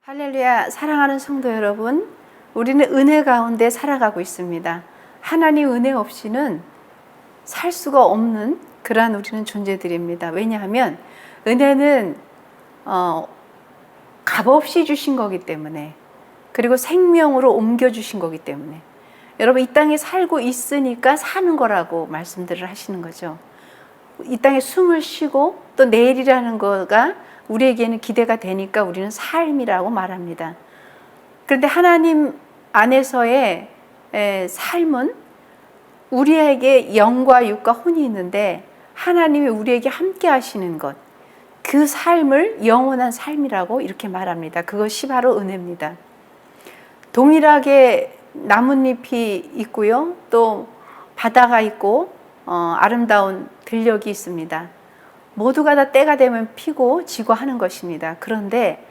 할렐루야, 사랑하는 성도 여러분, 우리는 은혜 가운데 살아가고 있습니다. 하나님 은혜 없이는 살 수가 없는 그러한 우리는 존재들입니다. 왜냐하면 은혜는 값없이 주신 거기 때문에, 그리고 생명으로 옮겨주신 거기 때문에, 여러분 이 땅에 살고 있으니까 사는 거라고 말씀들을 하시는 거죠. 이 땅에 숨을 쉬고 또 내일이라는 거가 우리에게는 기대가 되니까 우리는 삶이라고 말합니다. 그런데 하나님 안에서의 삶은 우리에게 영과 육과 혼이 있는데, 하나님이 우리에게 함께 하시는 것, 그 삶을 영원한 삶이라고 이렇게 말합니다. 그것이 바로 은혜입니다. 동일하게 나뭇잎이 있고요, 또 바다가 있고 아름다운 들녘이 있습니다. 모두가 다 때가 되면 피고 지고 하는 것입니다. 그런데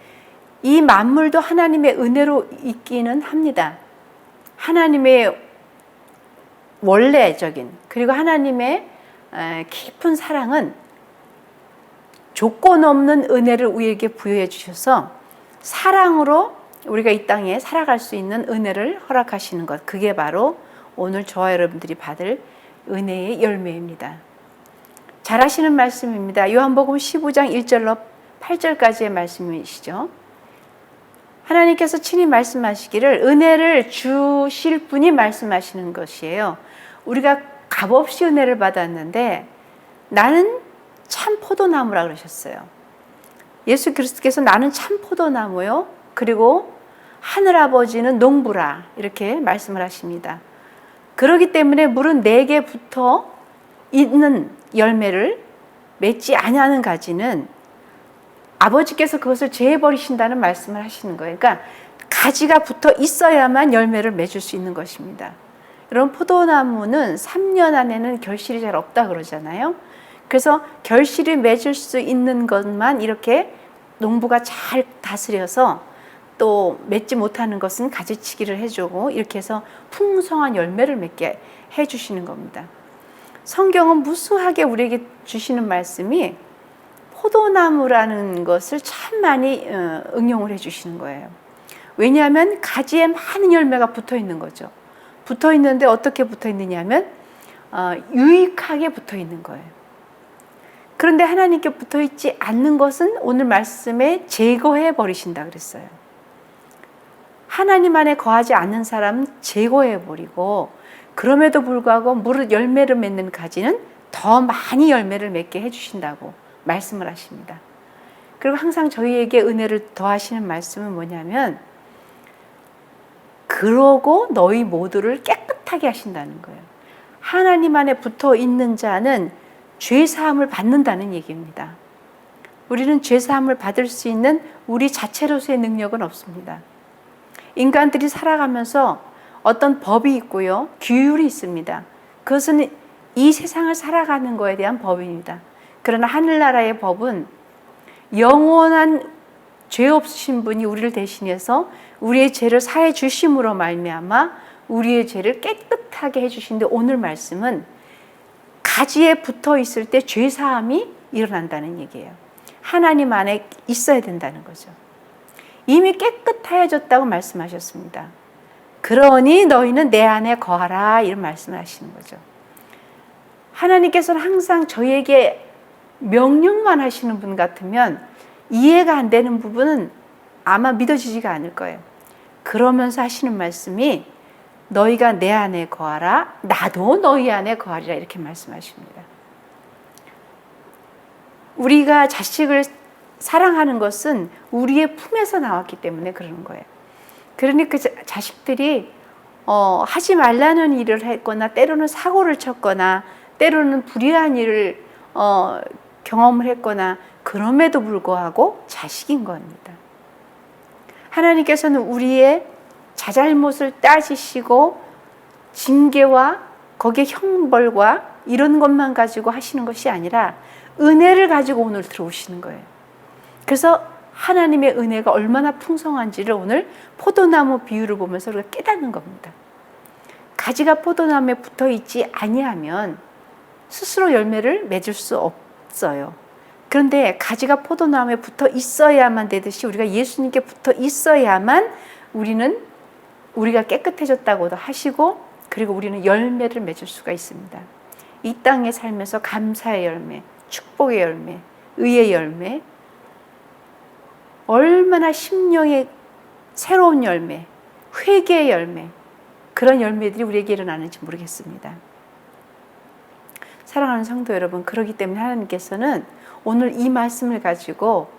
이 만물도 하나님의 은혜로 있기는 합니다. 하나님의 원래적인, 그리고 하나님의 깊은 사랑은 조건 없는 은혜를 우리에게 부여해 주셔서 사랑으로 우리가 이 땅에 살아갈 수 있는 은혜를 허락하시는 것, 그게 바로 오늘 저와 여러분들이 받을 은혜의 열매입니다. 잘 아시는 말씀입니다. 요한복음 15장 1절로 8절까지의 말씀이시죠. 하나님께서 친히 말씀하시기를, 은혜를 주실 분이 말씀하시는 것이에요. 우리가 값없이 은혜를 받았는데 나는 참 포도나무라 그러셨어요. 예수 그리스도께서 나는 참 포도나무요, 그리고 하늘아버지는 농부라, 이렇게 말씀을 하십니다. 그렇기 때문에 물은 내게 붙어 있는 열매를 맺지 아니하는 가지는 아버지께서 그것을 제해버리신다는 말씀을 하시는 거예요. 그러니까 가지가 붙어 있어야만 열매를 맺을 수 있는 것입니다. 여러분, 포도나무는 3년 안에는 결실이 잘 없다 그러잖아요. 그래서 결실이 맺을 수 있는 것만 이렇게 농부가 잘 다스려서, 또 맺지 못하는 것은 가지치기를 해주고, 이렇게 해서 풍성한 열매를 맺게 해주시는 겁니다. 성경은 무수하게 우리에게 주시는 말씀이 포도나무라는 것을 참 많이 응용을 해주시는 거예요. 왜냐하면 가지에 많은 열매가 붙어 있는 거죠. 붙어 있는데 어떻게 붙어 있느냐 하면 유익하게 붙어 있는 거예요. 그런데 하나님께 붙어 있지 않는 것은 오늘 말씀에 제거해 버리신다 그랬어요. 하나님 안에 거하지 않는 사람은 제거해 버리고, 그럼에도 불구하고 무릇 열매를 맺는 가지는 더 많이 열매를 맺게 해주신다고 말씀을 하십니다. 그리고 항상 저희에게 은혜를 더하시는 말씀은 뭐냐면, 그러고 너희 모두를 깨끗하게 하신다는 거예요. 하나님 안에 붙어 있는 자는 죄사함을 받는다는 얘기입니다. 우리는 죄사함을 받을 수 있는 우리 자체로서의 능력은 없습니다. 인간들이 살아가면서 어떤 법이 있고요, 규율이 있습니다. 그것은 이 세상을 살아가는 것에 대한 법입니다. 그러나 하늘나라의 법은 영원한 죄 없으신 분이 우리를 대신해서 우리의 죄를 사해 주심으로 말미암아 우리의 죄를 깨끗하게 해주시는데, 오늘 말씀은 가지에 붙어 있을 때 죄사함이 일어난다는 얘기예요. 하나님 안에 있어야 된다는 거죠. 이미 깨끗해졌다고 말씀하셨습니다. 그러니 너희는 내 안에 거하라, 이런 말씀을 하시는 거죠. 하나님께서는 항상 저희에게 명령만 하시는 분 같으면 이해가 안 되는 부분은 아마 믿어지지가 않을 거예요. 그러면서 하시는 말씀이 너희가 내 안에 거하라, 나도 너희 안에 거하리라, 이렇게 말씀하십니다. 우리가 자식을 사랑하는 것은 우리의 품에서 나왔기 때문에 그러는 거예요. 그러니 그 자식들이 하지 말라는 일을 했거나, 때로는 사고를 쳤거나, 때로는 불의한 일을 경험을 했거나, 그럼에도 불구하고 자식인 겁니다. 하나님께서는 우리의 자잘못을 따지시고 징계와 거기에 형벌과 이런 것만 가지고 하시는 것이 아니라 은혜를 가지고 오늘 들어오시는 거예요. 그래서 하나님의 은혜가 얼마나 풍성한지를 오늘 포도나무 비유를 보면서 우리가 깨닫는 겁니다. 가지가 포도나무에 붙어 있지 아니하면 스스로 열매를 맺을 수 없어요. 그런데 가지가 포도나무에 붙어 있어야만 되듯이 우리가 예수님께 붙어 있어야만 우리가 깨끗해졌다고도 하시고, 그리고 우리는 열매를 맺을 수가 있습니다. 이 땅에 살면서 감사의 열매, 축복의 열매, 의의 열매, 얼마나 심령의 새로운 열매, 회개의 열매, 그런 열매들이 우리에게 일어나는지 모르겠습니다. 사랑하는 성도 여러분, 그렇기 때문에 하나님께서는 오늘 이 말씀을 가지고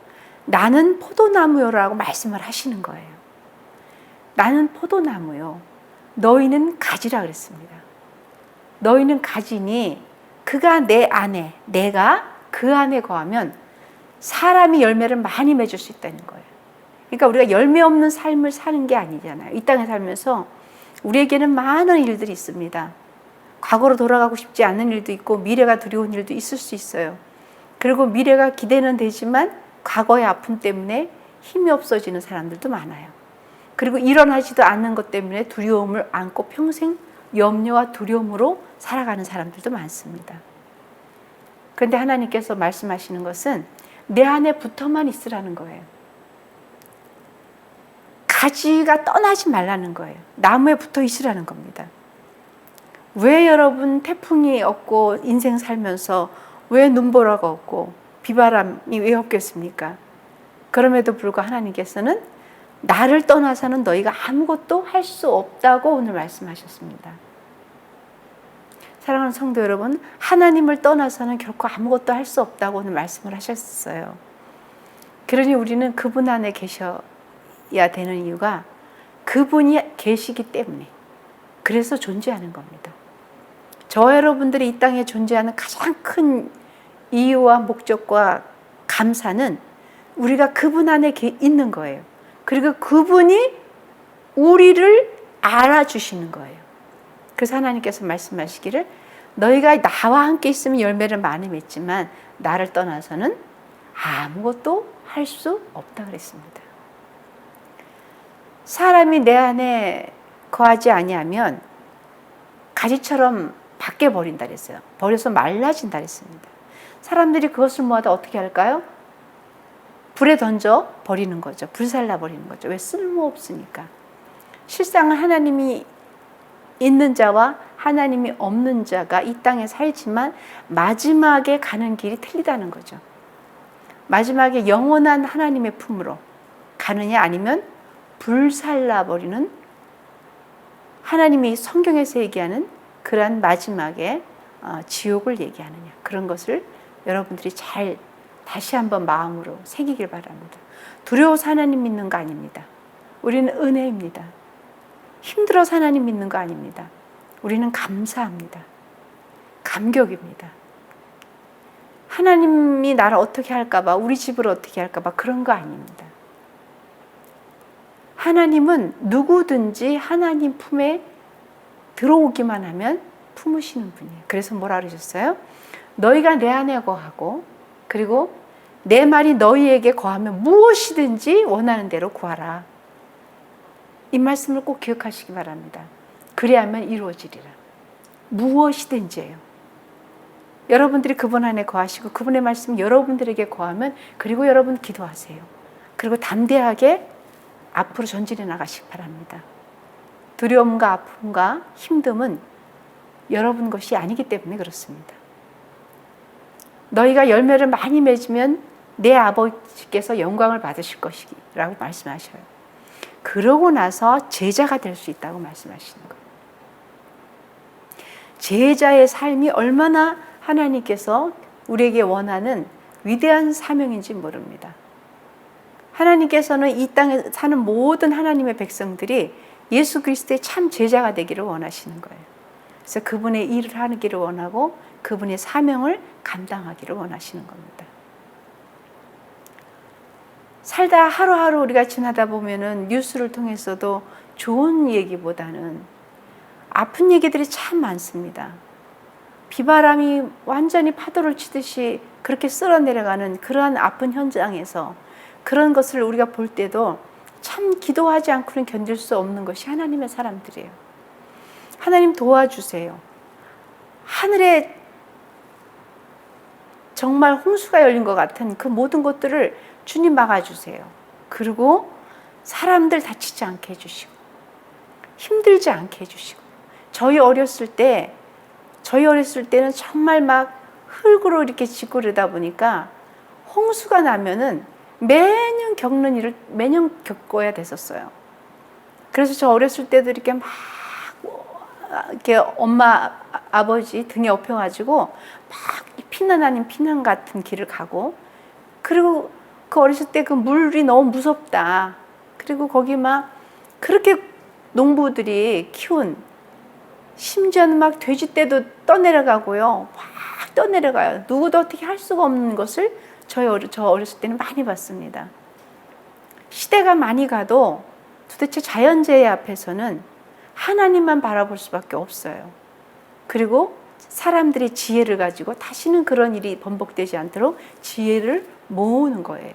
나는 포도나무요라고 말씀을 하시는 거예요. 나는 포도나무요, 너희는 가지라 그랬습니다. 너희는 가지니 그가 내 안에, 내가 그 안에 거하면 사람이 열매를 많이 맺을 수 있다는 거예요. 그러니까 우리가 열매 없는 삶을 사는 게 아니잖아요. 이 땅에 살면서 우리에게는 많은 일들이 있습니다. 과거로 돌아가고 싶지 않은 일도 있고 미래가 두려운 일도 있을 수 있어요. 그리고 미래가 기대는 되지만 과거의 아픔 때문에 힘이 없어지는 사람들도 많아요. 그리고 일어나지도 않는 것 때문에 두려움을 안고 평생 염려와 두려움으로 살아가는 사람들도 많습니다. 그런데 하나님께서 말씀하시는 것은 내 안에 붙어만 있으라는 거예요. 가지가 떠나지 말라는 거예요. 나무에 붙어 있으라는 겁니다. 왜 여러분 태풍이 없고 인생 살면서 왜 눈보라가 없고 비바람이 왜 없겠습니까? 그럼에도 불구하고 하나님께서는 나를 떠나서는 너희가 아무것도 할 수 없다고 오늘 말씀하셨습니다. 사랑하는 성도 여러분, 하나님을 떠나서는 결코 아무것도 할 수 없다고 오늘 말씀을 하셨어요. 그러니 우리는 그분 안에 계셔야 되는 이유가 그분이 계시기 때문에, 그래서 존재하는 겁니다. 저와 여러분들이 이 땅에 존재하는 가장 큰 이유와 목적과 감사는 우리가 그분 안에 있는 거예요. 그리고 그분이 우리를 알아주시는 거예요. 그래서 하나님께서 말씀하시기를 너희가 나와 함께 있으면 열매를 많이 맺지만 나를 떠나서는 아무것도 할 수 없다 그랬습니다. 사람이 내 안에 거하지 아니하면 가지처럼 밖에 버린다 그랬어요. 버려서 말라진다 그랬습니다. 사람들이 그것을 모아다 어떻게 할까요? 불에 던져 버리는 거죠. 불살라 버리는 거죠. 왜? 쓸모없으니까. 실상은 하나님이 있는 자와 하나님이 없는 자가 이 땅에 살지만 마지막에 가는 길이 틀리다는 거죠. 마지막에 영원한 하나님의 품으로 가느냐 아니면 불살라 버리는, 하나님이 성경에서 얘기하는 그러한 마지막에 지옥을 얘기하느냐, 그런 것을 여러분들이 잘 다시 한번 마음으로 새기길 바랍니다. 두려워서 하나님 믿는 거 아닙니다. 우리는 은혜입니다. 힘들어서 하나님 믿는 거 아닙니다. 우리는 감사합니다. 감격입니다. 하나님이 나를 어떻게 할까봐, 우리 집을 어떻게 할까봐 그런 거 아닙니다. 하나님은 누구든지 하나님 품에 들어오기만 하면 품으시는 분이에요. 그래서 뭐라 그러셨어요? 너희가 내 안에 거하고 그리고 내 말이 너희에게 거하면 무엇이든지 원하는 대로 구하라. 이 말씀을 꼭 기억하시기 바랍니다. 그래야만 이루어지리라. 무엇이든지예요. 여러분들이 그분 안에 거하시고 그분의 말씀이 여러분들에게 거하면, 그리고 여러분 기도하세요. 그리고 담대하게 앞으로 전진해 나가시기 바랍니다. 두려움과 아픔과 힘듦은 여러분 것이 아니기 때문에 그렇습니다. 너희가 열매를 많이 맺으면 내 아버지께서 영광을 받으실 것이라고 말씀하셔요. 그러고 나서 제자가 될 수 있다고 말씀하시는 거예요. 제자의 삶이 얼마나 하나님께서 우리에게 원하는 위대한 사명인지 모릅니다. 하나님께서는 이 땅에 사는 모든 하나님의 백성들이 예수 그리스도의 참 제자가 되기를 원하시는 거예요. 그래서 그분의 일을 하기를 원하고 그분의 사명을 감당하기를 원하시는 겁니다. 살다 하루하루 우리가 지나다 보면은 뉴스를 통해서도 좋은 얘기보다는 아픈 얘기들이 참 많습니다. 비바람이 완전히 파도를 치듯이 그렇게 쓸어 내려가는 그러한 아픈 현장에서 그런 것을 우리가 볼 때도 참 기도하지 않고는 견딜 수 없는 것이 하나님의 사람들이에요. 하나님 도와주세요. 하늘에 정말 홍수가 열린 것 같은 그 모든 것들을 주님 막아주세요. 그리고 사람들 다치지 않게 해주시고 힘들지 않게 해주시고 저희 어렸을 때는 정말 막 흙으로 이렇게 짓고 그러다 보니까 홍수가 나면은 매년 겪어야 됐었어요. 그래서 저 어렸을 때도 이렇게 막 이렇게 엄마 아버지 등에 업혀가지고 막 피난 아닌 피난 같은 길을 가고, 그리고 그 어렸을 때 그 물이 너무 무섭다. 그리고 거기 막 그렇게 농부들이 키운, 심지어는 막 돼지떼도 떠내려가고요. 막 떠내려가요. 누구도 어떻게 할 수가 없는 것을 저 어렸을 때는 많이 봤습니다. 시대가 많이 가도 도대체 자연재해 앞에서는 하나님만 바라볼 수밖에 없어요. 그리고 사람들이 지혜를 가지고 다시는 그런 일이 번복되지 않도록 지혜를 모으는 거예요.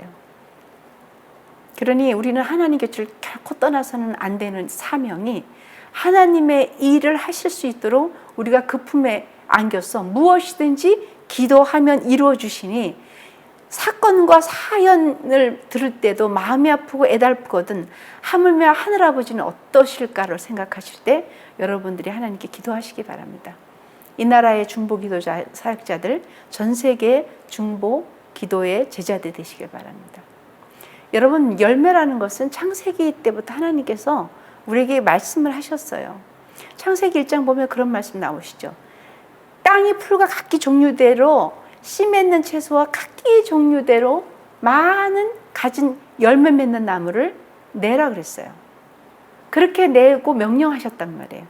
그러니 우리는 하나님 곁을 결코 떠나서는 안 되는 사명이, 하나님의 일을 하실 수 있도록 우리가 그 품에 안겨서 무엇이든지 기도하면 이루어 주시니, 사건과 사연을 들을 때도 마음이 아프고 애달프거든 하물며 하늘아버지는 어떠실까를 생각하실 때 여러분들이 하나님께 기도하시기 바랍니다. 이 나라의 중보 기도자 사역자들, 전 세계 중보 기도의 제자들 되시길 바랍니다. 여러분, 열매라는 것은 창세기 때부터 하나님께서 우리에게 말씀을 하셨어요. 창세기 1장 보면 그런 말씀 나오시죠. 땅이 풀과 각기 종류대로 씨 맺는 채소와 각기 종류대로 많은 가진 열매 맺는 나무를 내라 그랬어요. 그렇게 내고 명령하셨단 말이에요.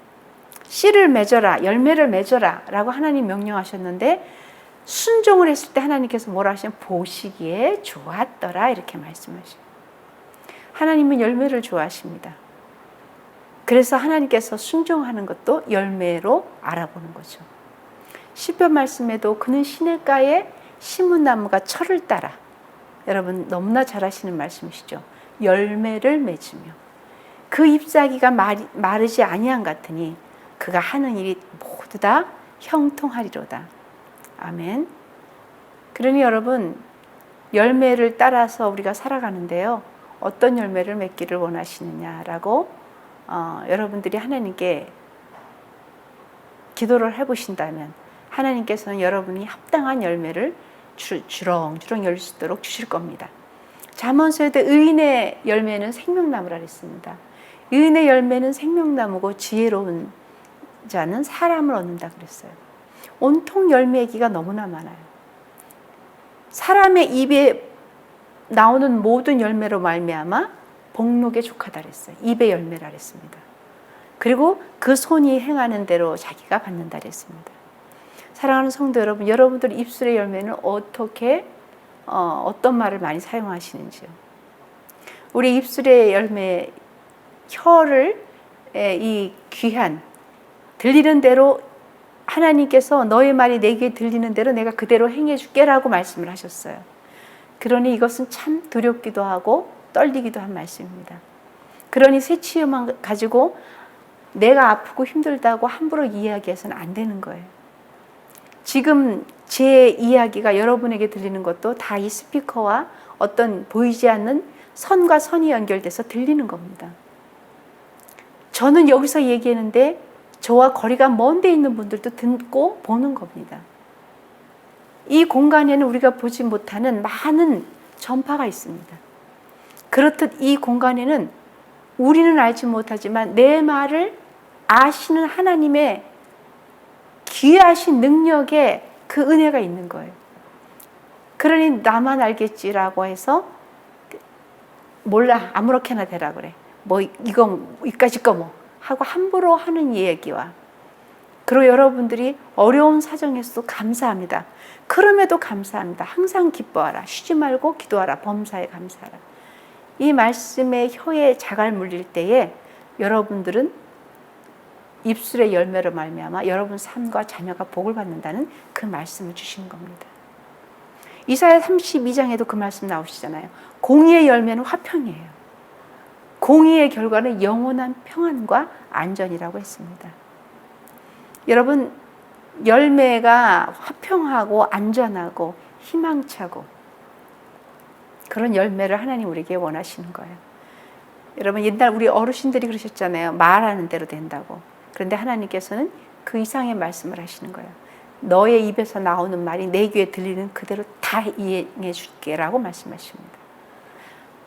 씨를 맺어라, 열매를 맺어라 라고 하나님 명령하셨는데, 순종을 했을 때 하나님께서 뭐라 하시냐면 보시기에 좋았더라 이렇게 말씀하셔요. 하나님은 열매를 좋아하십니다. 그래서 하나님께서 순종하는 것도 열매로 알아보는 거죠. 시편 말씀에도 그는 시냇가에 심은 나무가 철을 따라, 여러분 너무나 잘 아시는 말씀이시죠. 열매를 맺으며 그 잎사귀가 마르지 아니한 같으니 그가 하는 일이 모두 다 형통하리로다. 아멘. 그러니 여러분, 열매를 따라서 우리가 살아가는데요, 어떤 열매를 맺기를 원하시느냐라고 여러분들이 하나님께 기도를 해보신다면 하나님께서는 여러분이 합당한 열매를 주렁주렁 열 수 있도록 주실 겁니다. 잠언서에도 의인의 열매는 생명나무라 그랬습니다. 의인의 열매는 생명나무고 지혜로운 자는 사람을 얻는다 그랬어요. 온통 열매기가 너무나 많아요. 사람의 입에 나오는 모든 열매로 말미암아 복록에 족하다 그랬어요. 입의 열매라 그랬습니다. 그리고 그 손이 행하는 대로 자기가 받는다 그랬습니다. 사랑하는 성도 여러분, 여러분들 입술의 열매는 어떤 말을 많이 사용하시는지요? 우리 입술의 열매, 혀를 이 귀한 들리는 대로 하나님께서 너의 말이 내게 들리는 대로 내가 그대로 행해 줄게라고 말씀을 하셨어요. 그러니 이것은 참 두렵기도 하고 떨리기도 한 말씀입니다. 그러니 새치유만 가지고 내가 아프고 힘들다고 함부로 이야기해서는 안 되는 거예요. 지금 제 이야기가 여러분에게 들리는 것도 다 이 스피커와 어떤 보이지 않는 선과 선이 연결돼서 들리는 겁니다. 저는 여기서 얘기하는데 저와 거리가 먼 데 있는 분들도 듣고 보는 겁니다. 이 공간에는 우리가 보지 못하는 많은 전파가 있습니다. 그렇듯 이 공간에는 우리는 알지 못하지만 내 말을 아시는 하나님의 귀하신 능력에 그 은혜가 있는 거예요. 그러니 나만 알겠지라고 해서 몰라 아무렇게나 되라 그래. 뭐 이거 이까짓 거 뭐 하고 함부로 하는 얘기와, 그리고 여러분들이 어려운 사정에서도 감사합니다. 그럼에도 감사합니다. 항상 기뻐하라. 쉬지 말고 기도하라. 범사에 감사하라. 이 말씀에 혀에 자갈 물릴 때에 여러분들은 입술의 열매로 말미암아 여러분 삶과 자녀가 복을 받는다는 그 말씀을 주신 겁니다. 이사야 32장에도 그 말씀 나오시잖아요. 공의의 열매는 화평이에요. 공의의 결과는 영원한 평안과 안전이라고 했습니다. 여러분, 열매가 화평하고 안전하고 희망차고 그런 열매를 하나님 우리에게 원하시는 거예요. 여러분 옛날 우리 어르신들이 그러셨잖아요. 말하는 대로 된다고. 그런데 하나님께서는 그 이상의 말씀을 하시는 거예요. 너의 입에서 나오는 말이 내 귀에 들리는 그대로 다 이행해 줄게 라고 말씀하십니다.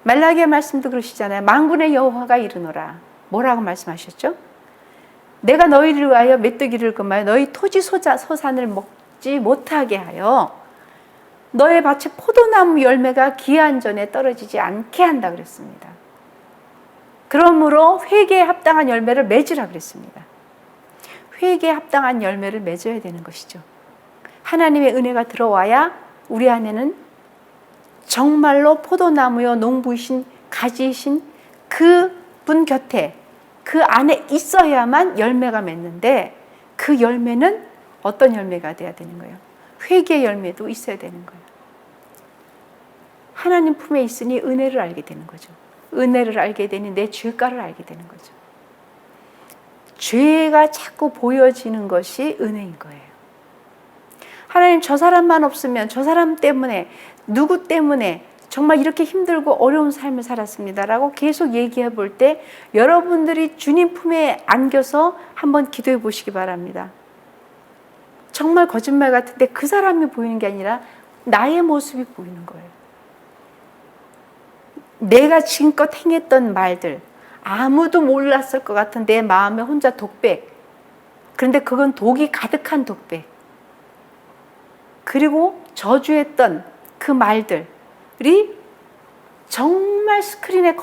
말라기의 말씀도 그러시잖아요. 만군의 여호와가 이르노라. 뭐라고 말씀하셨죠? 내가 너희를 위하여 메뚜기를 금하여 너희 토지 소산을 먹지 못하게 하여 너의 밭에 포도나무 열매가 기한 전에 떨어지지 않게 한다 그랬습니다. 그러므로 회개에 합당한 열매를 맺으라 그랬습니다. 회개에 합당한 열매를 맺어야 되는 것이죠. 하나님의 은혜가 들어와야 우리 안에는 정말로 포도나무여 농부이신 가지이신 그분 곁에 그 안에 있어야만 열매가 맺는데 그 열매는 어떤 열매가 돼야 되는 거예요? 회개의 열매도 있어야 되는 거예요. 하나님 품에 있으니 은혜를 알게 되는 거죠. 은혜를 알게 되니 내 죄가를 알게 되는 거죠. 죄가 자꾸 보여지는 것이 은혜인 거예요. 하나님 저 사람만 없으면 저 사람 때문에 누구 때문에 정말 이렇게 힘들고 어려운 삶을 살았습니다라고 계속 얘기해 볼 때 여러분들이 주님 품에 안겨서 한번 기도해 보시기 바랍니다. 정말 거짓말 같은데 그 사람이 보이는 게 아니라 나의 모습이 보이는 거예요. 내가 지금껏 행했던 말들 아무도 몰랐을 것 같은 내 마음에 혼자 독백. 그런데 그건 독이 가득한 독백. 그리고 저주했던 그 말들이 정말 스크린에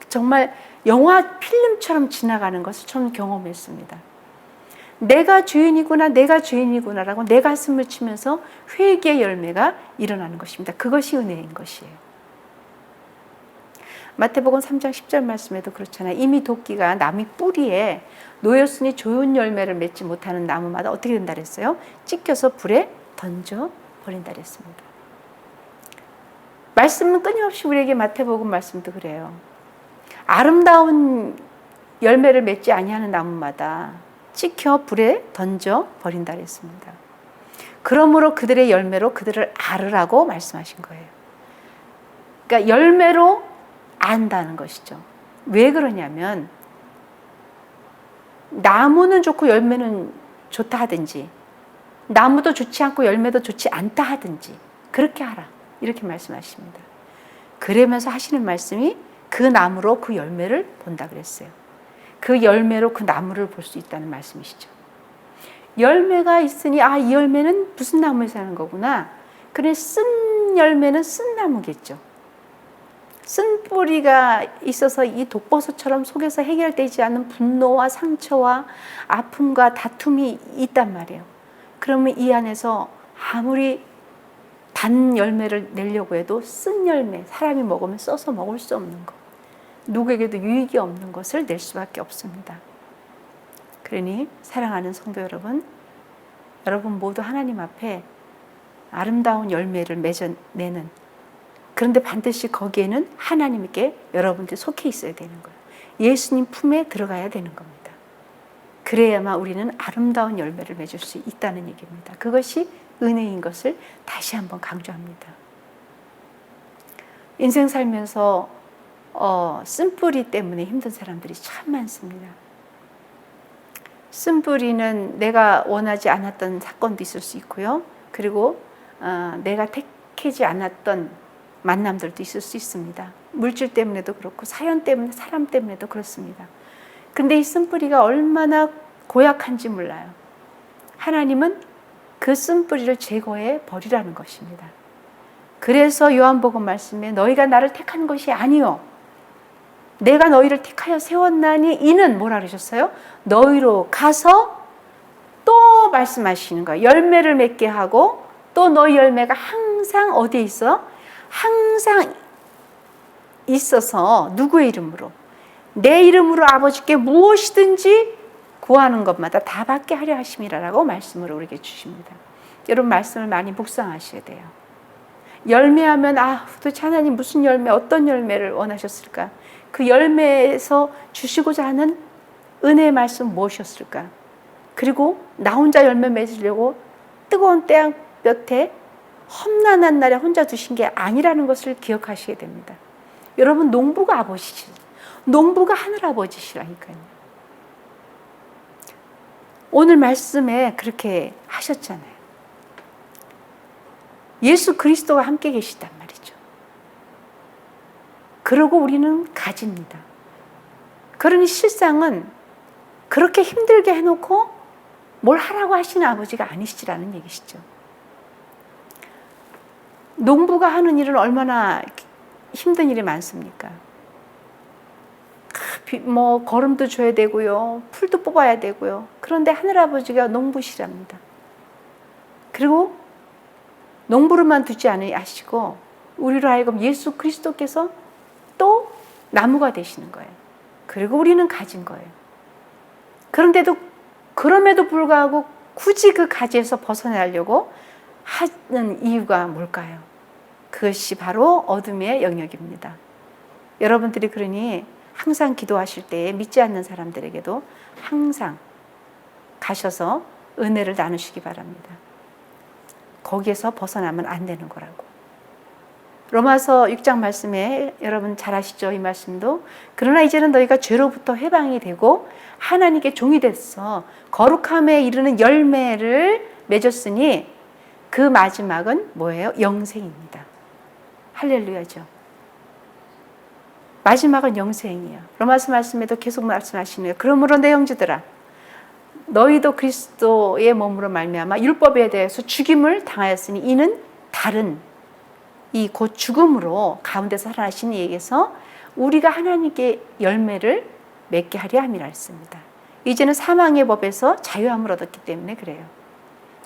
정말 영화 필름처럼 지나가는 것을 저는 경험했습니다. 내가 죄인이구나, 내가 죄인이구나라고 내 가슴을 치면서 회개의 열매가 일어나는 것입니다. 그것이 은혜인 것이에요. 마태복음 3장 10절 말씀에도 그렇잖아요. 이미 도끼가 나무 뿌리에 놓였으니 좋은 열매를 맺지 못하는 나무마다 어떻게 된다 그랬어요? 찢겨서 불에 던져 버린다 그랬습니다. 말씀은 끊임없이 우리에게 마태복음 말씀도 그래요. 아름다운 열매를 맺지 아니하는 나무마다 찍혀 불에 던져 버린다 그랬습니다. 그러므로 그들의 열매로 그들을 알으라고 말씀하신 거예요. 그러니까 열매로 안다는 것이죠. 왜 그러냐면 나무는 좋고 열매는 좋다 하든지 나무도 좋지 않고 열매도 좋지 않다 하든지 그렇게 하라 이렇게 말씀하십니다. 그러면서 하시는 말씀이 그 나무로 그 열매를 본다 그랬어요. 그 열매로 그 나무를 볼 수 있다는 말씀이시죠. 열매가 있으니 이 열매는 무슨 나무에서 하는 거구나. 그래 쓴 열매는 쓴 나무겠죠. 쓴 뿌리가 있어서 이 독버섯처럼 속에서 해결되지 않는 분노와 상처와 아픔과 다툼이 있단 말이에요. 그러면 이 안에서 아무리 단 열매를 내려고 해도 쓴 열매, 사람이 먹으면 써서 먹을 수 없는 것, 누구에게도 유익이 없는 것을 낼 수밖에 없습니다. 그러니 사랑하는 성도 여러분, 여러분 모두 하나님 앞에 아름다운 열매를 맺어내는, 그런데 반드시 거기에는 하나님께 여러분들이 속해 있어야 되는 거예요. 예수님 품에 들어가야 되는 겁니다. 그래야만 우리는 아름다운 열매를 맺을 수 있다는 얘기입니다. 그것이 은혜인 것을 다시 한번 강조합니다. 인생 살면서 쓴뿌리 때문에 힘든 사람들이 참 많습니다. 쓴뿌리는 내가 원하지 않았던 사건도 있을 수 있고요. 그리고 내가 택하지 않았던 만남들도 있을 수 있습니다. 물질 때문에도 그렇고 사연 때문에, 사람 때문에도 그렇습니다. 근데 이 쓴뿌리가 얼마나 고약한지 몰라요. 하나님은 그 쓴뿌리를 제거해 버리라는 것입니다. 그래서 요한복음 말씀에 너희가 나를 택한 것이 아니요 내가 너희를 택하여 세웠나니 이는 뭐라 그러셨어요? 너희로 가서 또 말씀하시는 거예요. 열매를 맺게 하고 또 너희 열매가 항상 어디에 있어? 항상 있어서 누구의 이름으로? 내 이름으로 아버지께 무엇이든지 구하는 것마다 다 받게 하려 하심이라라고 말씀을 우리에게 주십니다. 여러분 말씀을 많이 묵상하셔야 돼요. 열매하면 도대체 하나님 무슨 열매, 어떤 열매를 원하셨을까? 그 열매에서 주시고자 하는 은혜의 말씀 무엇이었을까? 그리고 나 혼자 열매 맺으려고 뜨거운 태양 볕에 험난한 날에 혼자 두신 게 아니라는 것을 기억하시게 됩니다. 여러분, 농부가 아버지시, 농부가 하늘아버지시라니까요. 오늘 말씀에 그렇게 하셨잖아요. 예수 그리스도가 함께 계시단 말이죠. 그러고 우리는 가집니다. 그러니 실상은 그렇게 힘들게 해놓고 뭘 하라고 하시는 아버지가 아니시라는 얘기시죠. 농부가 하는 일은 얼마나 힘든 일이 많습니까? 뭐 거름도 줘야 되고요, 풀도 뽑아야 되고요. 그런데 하늘아버지가 농부시랍니다. 그리고 농부로만 두지 않으시고 우리로 하여금 예수 그리스도께서 또 나무가 되시는 거예요. 그리고 우리는 가진 거예요. 그럼에도 불구하고 굳이 그 가지에서 벗어나려고 하는 이유가 뭘까요? 그것이 바로 어둠의 영역입니다. 여러분들이 그러니 항상 기도하실 때 믿지 않는 사람들에게도 항상 가셔서 은혜를 나누시기 바랍니다. 거기에서 벗어나면 안 되는 거라고. 로마서 6장 말씀에 여러분 잘 아시죠? 이 말씀도. 그러나 이제는 너희가 죄로부터 해방이 되고 하나님께 종이 됐어 거룩함에 이르는 열매를 맺었으니 그 마지막은 뭐예요? 영생입니다. 할렐루야죠. 마지막은 영생이에요. 로마서 말씀에도 계속 말씀하시네요. 그러므로 내 형제들아, 너희도 그리스도의 몸으로 말미암아 율법에 대해서 죽임을 당하였으니 이는 다른 이 곧 죽음으로 가운데서 살아나신 이에게서 우리가 하나님께 열매를 맺게 하려 함이라 했습니다. 이제는 사망의 법에서 자유함을 얻었기 때문에 그래요.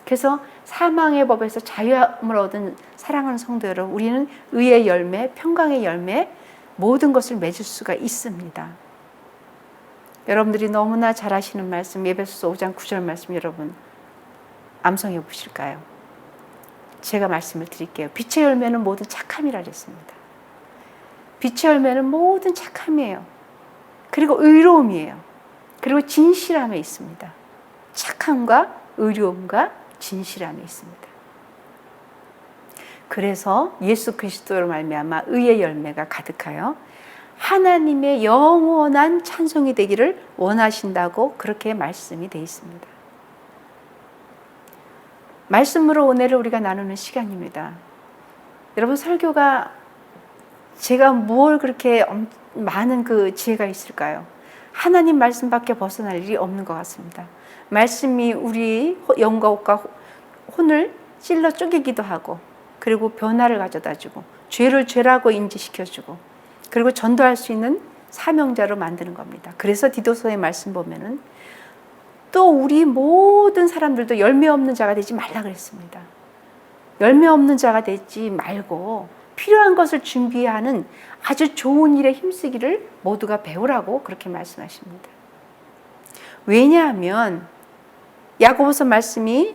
그래서 사망의 법에서 자유함을 얻은 사랑하는 성도 여러분, 우리는 의의 열매, 평강의 열매, 모든 것을 맺을 수가 있습니다. 여러분들이 너무나 잘 아시는 말씀, 에베소서 5장 9절 말씀 여러분 암송해 보실까요? 제가 말씀을 드릴게요. 빛의 열매는 모든 착함이라 그랬습니다. 빛의 열매는 모든 착함이에요. 그리고 의로움이에요. 그리고 진실함에 있습니다. 착함과 의로움과 진실함에 있습니다. 그래서 예수 그리스도로 말미암아 의의 열매가 가득하여 하나님의 영원한 찬송이 되기를 원하신다고 그렇게 말씀이 되어 있습니다. 말씀으로 은혜를 우리가 나누는 시간입니다. 여러분, 설교가 제가 뭘 그렇게 많은 그 지혜가 있을까요? 하나님 말씀밖에 벗어날 일이 없는 것 같습니다. 말씀이 우리 영과 혼을 찔러 쪼개기도 하고, 그리고 변화를 가져다주고, 죄를 죄라고 인지시켜주고, 그리고 전도할 수 있는 사명자로 만드는 겁니다. 그래서 디도서의 말씀 보면은 또 우리 모든 사람들도 열매 없는 자가 되지 말라 그랬습니다. 열매 없는 자가 되지 말고 필요한 것을 준비하는 아주 좋은 일에 힘쓰기를 모두가 배우라고 그렇게 말씀하십니다. 왜냐하면 야고보서 말씀이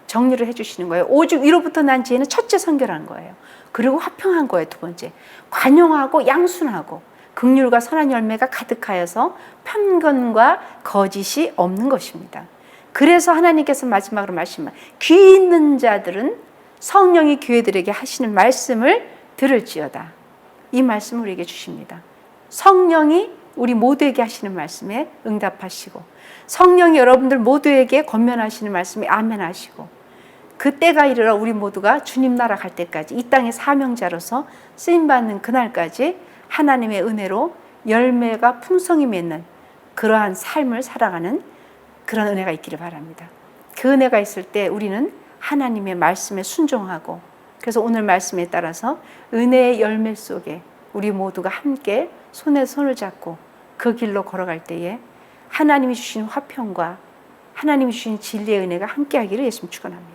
정리를 해주시는 거예요. 오직 위로부터 난 지혜는 첫째 선결한 거예요. 그리고 화평한 거예요. 두 번째, 관용하고 양순하고 긍휼과 선한 열매가 가득하여서 편견과 거짓이 없는 것입니다. 그래서 하나님께서 마지막으로 말씀하신 귀 있는 자들은 성령이 교회들에게 하시는 말씀을 들을지어다. 이 말씀을 우리에게 주십니다. 성령이 우리 모두에게 하시는 말씀에 응답하시고, 성령이 여러분들 모두에게 권면하시는 말씀에 아멘하시고, 그 때가 이르러 우리 모두가 주님 나라 갈 때까지 이 땅의 사명자로서 쓰임받는 그날까지 하나님의 은혜로 열매가 풍성히 맺는 그러한 삶을 살아가는 그런 은혜가 있기를 바랍니다. 그 은혜가 있을 때 우리는 하나님의 말씀에 순종하고, 그래서 오늘 말씀에 따라서 은혜의 열매 속에 우리 모두가 함께 손에 손을 잡고 그 길로 걸어갈 때에 하나님이 주신 화평과 하나님이 주신 진리의 은혜가 함께하기를 예수님 축원합니다.